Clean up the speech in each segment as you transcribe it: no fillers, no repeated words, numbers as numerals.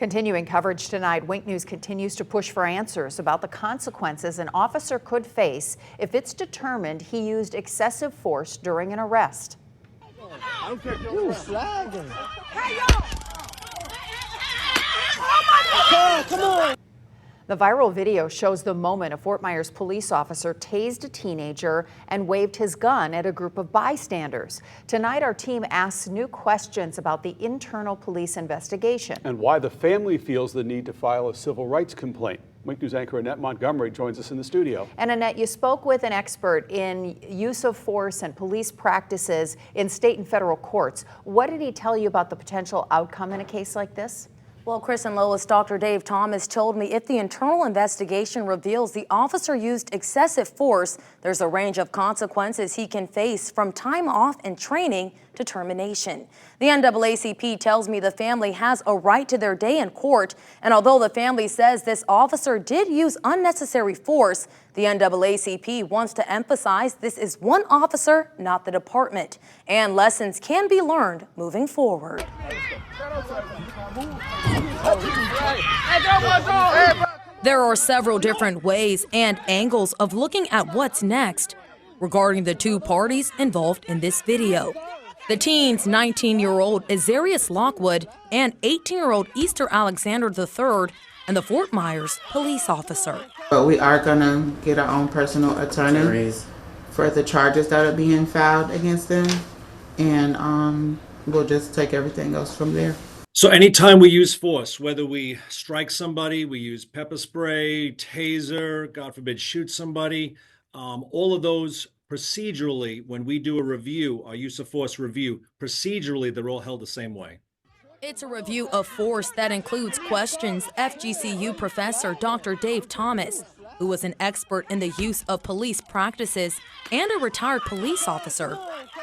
Continuing coverage tonight, Wink News continues to push for answers about the consequences an officer could face if it's determined he used excessive force during an arrest. Come on. The viral video shows the moment a Fort Myers police officer tased a teenager and waved his gun at a group of bystanders. Tonight, our team asks new questions about the internal police investigation. And why the family feels the need to file a civil rights complaint. Wink News anchor Annette Montgomery joins us in the studio. And Annette, you spoke with an expert in use of force and police practices in state and federal courts. What did he tell you about the potential outcome in a case like this? Well, Chris and Lois, Dr. Dave Thomas told me if the internal investigation reveals the officer used excessive force, there's a range of consequences he can face, from time off and training to termination. The NAACP tells me the family has a right to their day in court, and although the family says this officer did use unnecessary force, the NAACP wants to emphasize this is one officer, not the department, and lessons can be learned moving forward. There are several different ways and angles of looking at what's next regarding the two parties involved in this video. The teen's 19-year-old Azarius Lockwood and 18-year-old Easter Alexander III and the Fort Myers police officer. But we are going to get our own personal attorney for the charges that are being filed against them, and we'll just take everything else from there. So anytime we use force, whether we strike somebody, we use pepper spray, taser, God forbid, shoot somebody, all of those procedurally, when we do a review, our use of force review, procedurally, they're all held the same way. It's a review of force that includes questions FGCU professor Dr. Dave Thomas, who was an expert in the use of police practices and a retired police officer,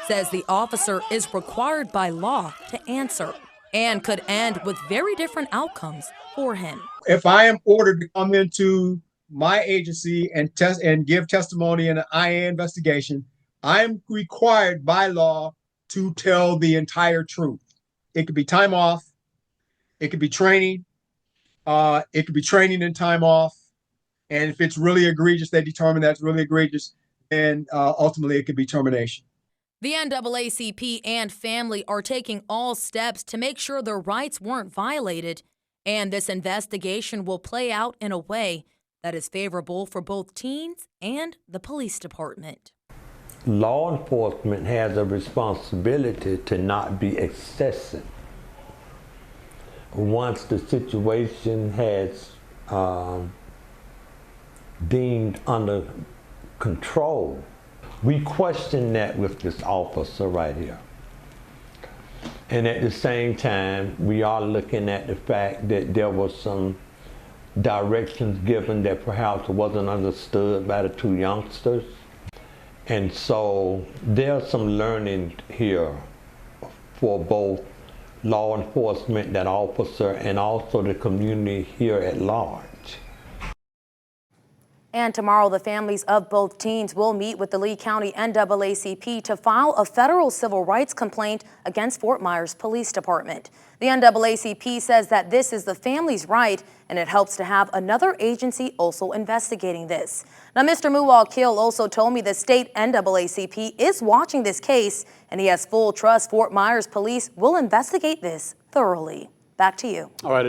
says the officer is required by law to answer and could end with very different outcomes for him. If I am ordered to come into my agency and give testimony in an IA investigation, I am required by law to tell the entire truth. It could be time off, it could be training, it could be training and time off, and if it's really egregious, they determine that's really egregious, and ultimately it could be termination. The NAACP and family are taking all steps to make sure their rights weren't violated, and this investigation will play out in a way that is favorable for both teens and the police department. Law enforcement has a responsibility to not be excessive. Once the situation has deemed under control, we question that with this officer right here. And at the same time, we are looking at the fact that there was some directions given that perhaps wasn't understood by the two youngsters. And so there's some learning here for both law enforcement, that officer, and also the community here at large. And tomorrow, the families of both teens will meet with the Lee County NAACP to file a federal civil rights complaint against Fort Myers Police Department. The NAACP says that this is the family's right, and it helps to have another agency also investigating this. Now, Mr. Muwal-Kil also told me the state NAACP is watching this case, and he has full trust Fort Myers Police will investigate this thoroughly. Back to you. All right.